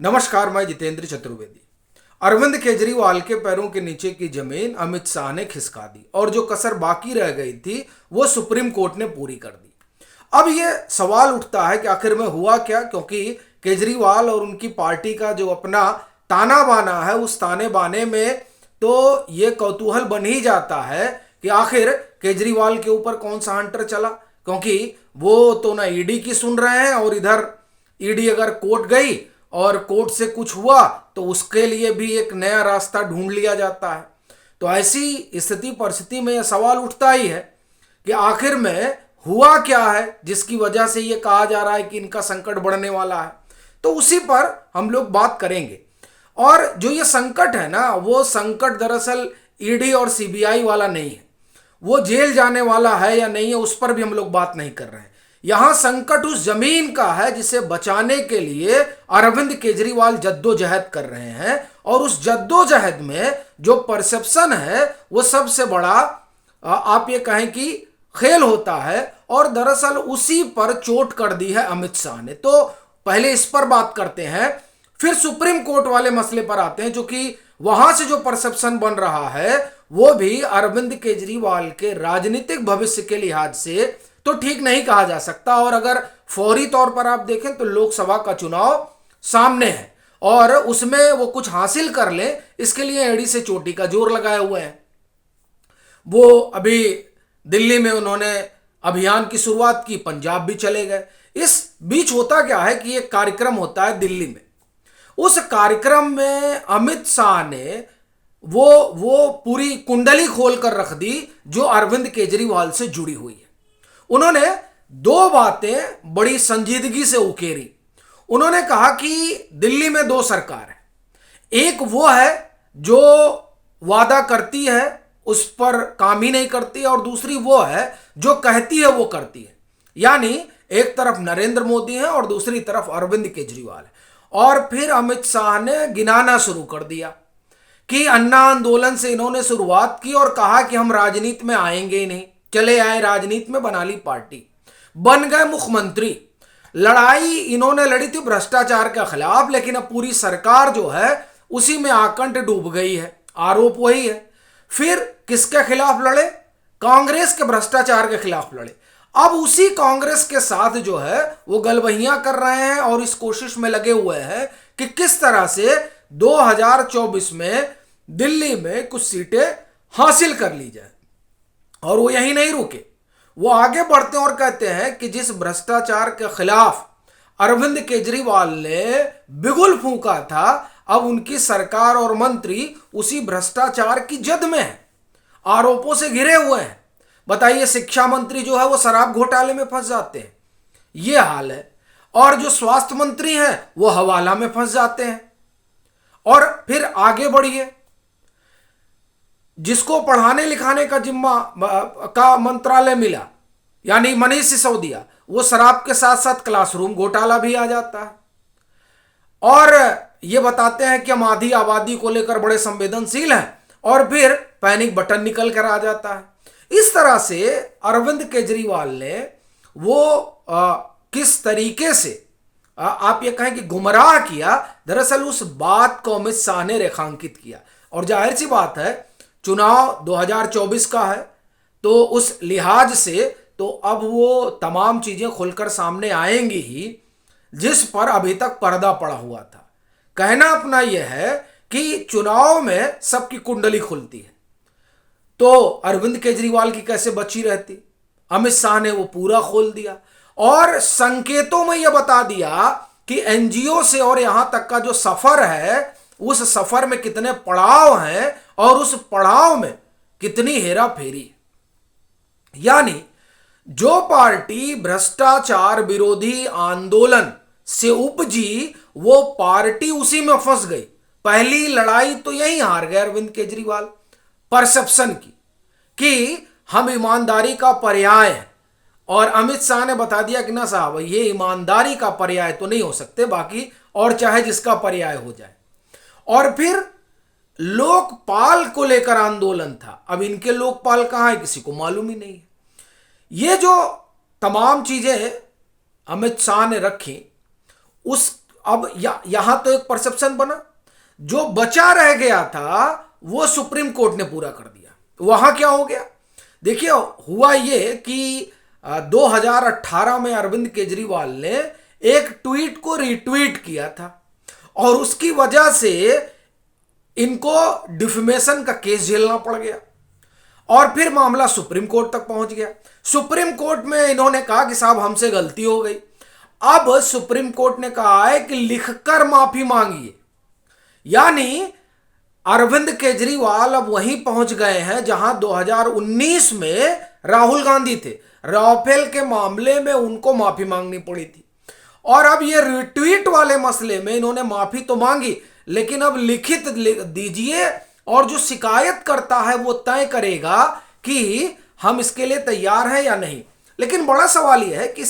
नमस्कार, मैं जितेंद्र चतुर्वेदी। अरविंद केजरीवाल के पैरों के नीचे की जमीन अमित शाह ने खिसका दी और जो कसर बाकी रह गई थी वो सुप्रीम कोर्ट ने पूरी कर दी। अब ये सवाल उठता है कि आखिर में हुआ क्या, क्योंकि केजरीवाल और उनकी पार्टी का जो अपना ताना बाना है उस ताने बाने में तो ये कौतूहल बन ही जाता है कि आखिर केजरीवाल के ऊपर कौन सा हंटर चला, क्योंकि वो तो ना ईडी की सुन रहे हैं और इधर ईडी अगर कोर्ट गई और कोर्ट से कुछ हुआ तो उसके लिए भी एक नया रास्ता ढूंढ लिया जाता है। तो ऐसी स्थिति परिस्थिति में यह सवाल उठता ही है कि आखिर में हुआ क्या है जिसकी वजह से ये कहा जा रहा है कि इनका संकट बढ़ने वाला है। तो उसी पर हम लोग बात करेंगे। और जो ये संकट है ना, वो संकट दरअसल ईडी और सीबीआई वाला नहीं है, वो जेल जाने वाला है या नहीं है उस पर भी हम लोग बात नहीं कर रहे हैं। यहां संकट उस जमीन का है जिसे बचाने के लिए अरविंद केजरीवाल जद्दोजहद कर रहे हैं, और उस जद्दोजहद में जो परसेप्शन है वो सबसे बड़ा आप ये कहें कि खेल होता है, और दरअसल उसी पर चोट कर दी है अमित शाह ने। तो पहले इस पर बात करते हैं, फिर सुप्रीम कोर्ट वाले मसले पर आते हैं, जो कि वहां से जो परसेप्शन बन रहा है वो भी अरविंद केजरीवाल के राजनीतिक भविष्य के लिहाज से तो ठीक नहीं कहा जा सकता। और अगर फौरी तौर पर आप देखें तो लोकसभा का चुनाव सामने है और उसमें वो कुछ हासिल कर ले, इसके लिए एड़ी से चोटी का जोर लगाए हुए हैं। वो अभी दिल्ली में उन्होंने अभियान की शुरुआत की, पंजाब भी चले गए। इस बीच होता क्या है कि एक कार्यक्रम होता है दिल्ली में। उस कार्यक्रम में अमित शाह ने वो पूरी कुंडली खोल कर रख दी जो अरविंद केजरीवाल से जुड़ी हुई है। उन्होंने दो बातें बड़ी संजीदगी से उकेरी। उन्होंने कहा कि दिल्ली में दो सरकार है, एक वो है जो वादा करती है उस पर काम ही नहीं करती, और दूसरी वो है जो कहती है वो करती है। यानी एक तरफ नरेंद्र मोदी है और दूसरी तरफ अरविंद केजरीवाल है। और फिर अमित शाह ने गिनाना शुरू कर दिया कि अन्ना आंदोलन से इन्होंने शुरुआत की और कहा कि हम राजनीति में आएंगे ही नहीं, चले आए राजनीति में, बना ली पार्टी, बन गए मुख्यमंत्री। लड़ाई इन्होंने लड़ी थी भ्रष्टाचार के खिलाफ, लेकिन अब पूरी सरकार जो है उसी में आकंठ डूब गई है, आरोप वही है। फिर किसके खिलाफ लड़े? कांग्रेस के भ्रष्टाचार के खिलाफ लड़े। अब उसी कांग्रेस के साथ जो है वो गलबहियां कर रहे हैं और इस कोशिश में लगे हुए हैं कि किस तरह से 2024 में दिल्ली में कुछ सीटें हासिल कर ली जाए। और वो यही नहीं रुके, वो आगे बढ़ते हैं और कहते हैं कि जिस भ्रष्टाचार के खिलाफ अरविंद केजरीवाल ने बिगुल फूंका था, अब उनकी सरकार और मंत्री उसी भ्रष्टाचार की जद में है, आरोपों से घिरे हुए हैं। बताइए, शिक्षा मंत्री जो है वो शराब घोटाले में फंस जाते हैं, ये हाल है। और जो स्वास्थ्य मंत्री हैं वो हवाला में फंस जाते हैं। और फिर आगे बढ़िए, जिसको पढ़ाने लिखाने का जिम्मा का मंत्रालय मिला, यानी मनीष सिसोदिया, वो शराब के साथ साथ क्लासरूम घोटाला भी आ जाता है। और ये बताते हैं कि हम आधी आबादी को लेकर बड़े संवेदनशील हैं, और फिर पैनिक बटन निकल कर आ जाता है। इस तरह से अरविंद केजरीवाल ने किस तरीके से आप ये कहें कि गुमराह किया, दरअसल उस बात को अमित शाह ने रेखांकित किया। और जाहिर सी बात है, चुनाव 2024 का है, तो उस लिहाज से तो अब वो तमाम चीजें खुलकर सामने आएंगी ही जिस पर अभी तक पर्दा पड़ा हुआ था। कहना अपना यह है कि चुनाव में सबकी कुंडली खुलती है, तो अरविंद केजरीवाल की कैसे बची रहती? अमित शाह ने वो पूरा खोल दिया और संकेतों में यह बता दिया कि एनजीओ से और यहां तक का जो सफर है, उस सफर में कितने पड़ाव हैं और उस पड़ाव में कितनी हेरा फेरी। यानी जो पार्टी भ्रष्टाचार विरोधी आंदोलन से उपजी, वो पार्टी उसी में फंस गई। पहली लड़ाई तो यही हार गए अरविंद केजरीवाल, परसेप्शन की, कि हम ईमानदारी का पर्याय हैं। और अमित शाह ने बता दिया कि ना साहब, ये ईमानदारी का पर्याय तो नहीं हो सकते, बाकी और चाहे जिसका पर्याय हो जाए। और फिर लोकपाल को लेकर आंदोलन था। अब इनके लोकपाल कहां है किसी को मालूम ही नहीं है। ये जो तमाम चीजें अमित शाह ने रखी, उस अब यहां तो एक परसेप्शन बना, जो बचा रह गया था वो सुप्रीम कोर्ट ने पूरा कर दिया। वहां क्या हो गया, देखिए हुआ ये कि 2018 में अरविंद केजरीवाल ने एक ट्वीट को रीट्वीट किया था और उसकी वजह से इनको डिफेमेशन का केस झेलना पड़ गया और फिर मामला सुप्रीम कोर्ट तक पहुंच गया। सुप्रीम कोर्ट में इन्होंने कहा कि साहब हमसे गलती हो गई। अब सुप्रीम कोर्ट ने कहा है कि लिखकर माफी मांगिए, यानी अरविंद केजरीवाल अब वहीं पहुंच गए हैं जहां 2019 में राहुल गांधी थे। राफेल के मामले में उनको माफी मांगनी पड़ी थी और अब ये रिट्वीट वाले मसले में इन्होंने माफी तो मांगी, लेकिन अब लिखित दीजिए और जो शिकायत करता है वो तय करेगा कि हम इसके लिए तैयार हैं या नहीं। लेकिन बड़ा सवाल यह है कि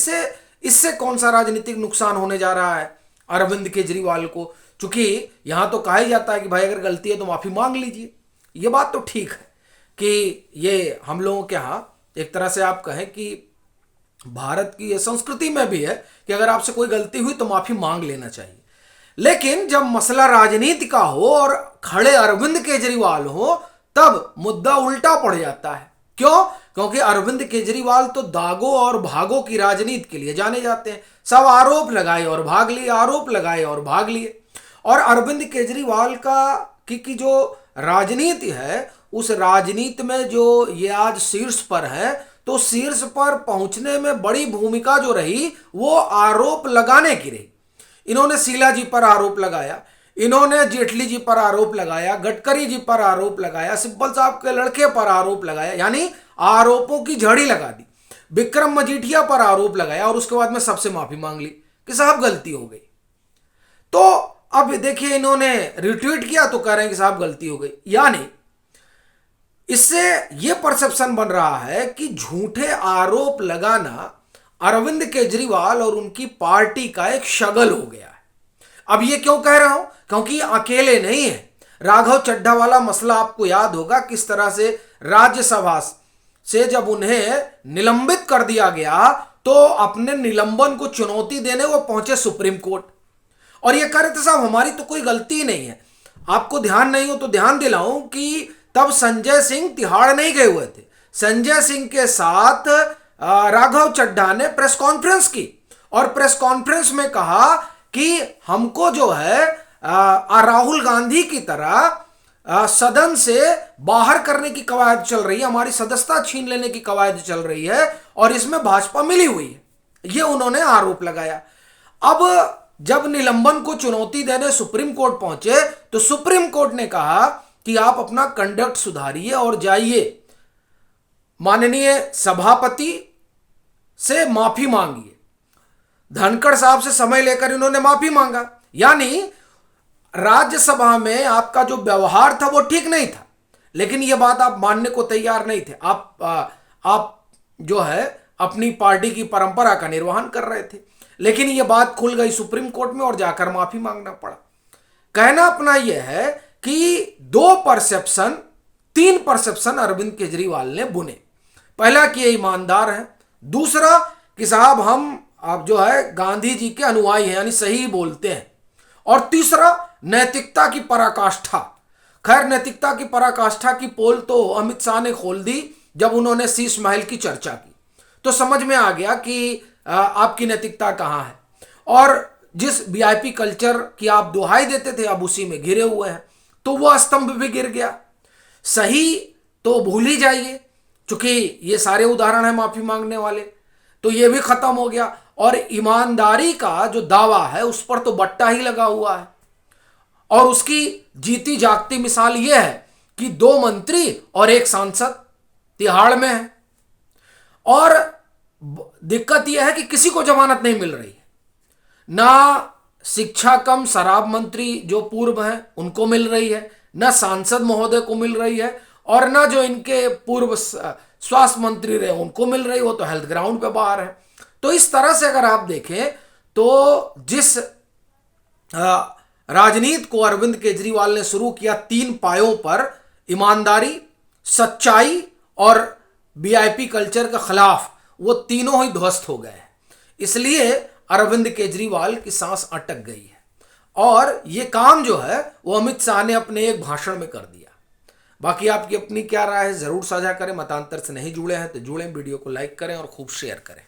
इससे कौन सा राजनीतिक नुकसान होने जा रहा है अरविंद केजरीवाल को, क्योंकि यहां तो कहा ही जाता है कि भाई अगर गलती है तो माफी मांग लीजिए। ये बात तो ठीक है कि ये हम लोगों के यहां एक तरह से आप कहें कि भारत की ये संस्कृति में भी है कि अगर आपसे कोई गलती हुई तो माफी मांग लेना चाहिए। लेकिन जब मसला राजनीति का हो और खड़े अरविंद केजरीवाल हो तब मुद्दा उल्टा पड़ जाता है। क्यों? क्योंकि अरविंद केजरीवाल तो दागों और भागों की राजनीति के लिए जाने जाते हैं। सब आरोप लगाए और भाग लिए, आरोप लगाए और भाग लिए। और अरविंद केजरीवाल की जो राजनीति है उस राजनीति में जो ये आज शीर्ष पर है, तो शीर्ष पर पहुंचने में बड़ी भूमिका जो रही वो आरोप लगाने की रही। इन्होंने शीला जी पर आरोप लगाया, इन्होंने जेटली जी पर आरोप लगाया, गडकरी जी पर आरोप लगाया, सिब्बल साहब के लड़के पर आरोप लगाया, यानी आरोपों की झड़ी लगा दी। विक्रम मजीठिया पर आरोप लगाया और उसके बाद में सबसे माफी मांग ली कि साहब गलती हो गई। तो अब देखिए इन्होंने रिट्वीट किया तो कह रहे हैं कि साहब गलती हो गई। यानी इससे यह परसेप्शन बन रहा है कि झूठे आरोप लगाना अरविंद केजरीवाल और उनकी पार्टी का एक शगल हो गया है। अब ये क्यों कह रहा हूं? क्योंकि अकेले नहीं है। राघव चड्ढा वाला मसला आपको याद होगा, किस तरह से राज्यसभा से जब उन्हें निलंबित कर दिया गया तो अपने निलंबन को चुनौती देने वो पहुंचे सुप्रीम कोर्ट और ये कह रहे थे साहब हमारी तो कोई गलती ही नहीं है। आपको ध्यान नहीं हो तो ध्यान दिलाऊं कि तब संजय सिंह तिहाड़ नहीं गए हुए थे। संजय सिंह के साथ राघव चड्ढा ने प्रेस कॉन्फ्रेंस की और प्रेस कॉन्फ्रेंस में कहा कि हमको जो है राहुल गांधी की तरह सदन से बाहर करने की कवायद चल रही है, हमारी सदस्यता छीन लेने की कवायद चल रही है और इसमें भाजपा मिली हुई है। ये उन्होंने आरोप लगाया। अब जब निलंबन को चुनौती देने सुप्रीम कोर्ट पहुंचे तो सुप्रीम कोर्ट ने कहा कि आप अपना कंडक्ट सुधारिए और जाइए माननीय सभापति से माफी मांगिए। धनखड़ साहब से समय लेकर इन्होंने माफी मांगा। यानी राज्यसभा में आपका जो व्यवहार था वो ठीक नहीं था, लेकिन यह बात आप मानने को तैयार नहीं थे। आप जो है अपनी पार्टी की परंपरा का निर्वहन कर रहे थे, लेकिन यह बात खुल गई सुप्रीम कोर्ट में और जाकर माफी मांगना पड़ा। कहना अपना यह है कि तीन परसेप्शन अरविंद केजरीवाल ने बुने। पहला कि ये ईमानदार है, दूसरा कि साहब हम आप जो है गांधी जी के अनुयायी हैं यानी सही बोलते हैं, और तीसरा नैतिकता की पराकाष्ठा। खैर नैतिकता की पराकाष्ठा की पोल तो अमित शाह ने खोल दी जब उन्होंने शीश महल की चर्चा की, तो समझ में आ गया कि आपकी नैतिकता कहां है। और जिस वीआईपी कल्चर की आप दुहाई देते थे अब उसी में घिरे हुए हैं, तो वह स्तंभ भी गिर गया। सही तो भूल ही जाइए, क्योंकि ये सारे उदाहरण है माफी मांगने वाले, तो ये भी खत्म हो गया। और ईमानदारी का जो दावा है उस पर तो बट्टा ही लगा हुआ है। और उसकी जीती जागती मिसाल यह है कि 2 मंत्री और 1 सांसद तिहाड़ में है, और दिक्कत यह है कि किसी को जमानत नहीं मिल रही है। ना शिक्षा कम शराब मंत्री जो पूर्व हैं उनको मिल रही है, ना सांसद महोदय को मिल रही है, और ना जो इनके पूर्व स्वास्थ्य मंत्री रहे उनको मिल रही, वो तो हेल्थ ग्राउंड पे बाहर है। तो इस तरह से अगर आप देखें तो जिस राजनीति को अरविंद केजरीवाल ने शुरू किया 3 पायों पर, ईमानदारी, सच्चाई और वीआईपी कल्चर के खिलाफ, वो तीनों ही ध्वस्त हो गए हैं। इसलिए अरविंद केजरीवाल की सांस अटक गई है। और ये काम जो है वो अमित शाह ने अपने एक भाषण में कर दिया। बाकी आपकी अपनी क्या राय है जरूर साझा करें। मतांतर से नहीं जुड़े हैं तो जुड़ें, वीडियो को लाइक करें और खूब शेयर करें।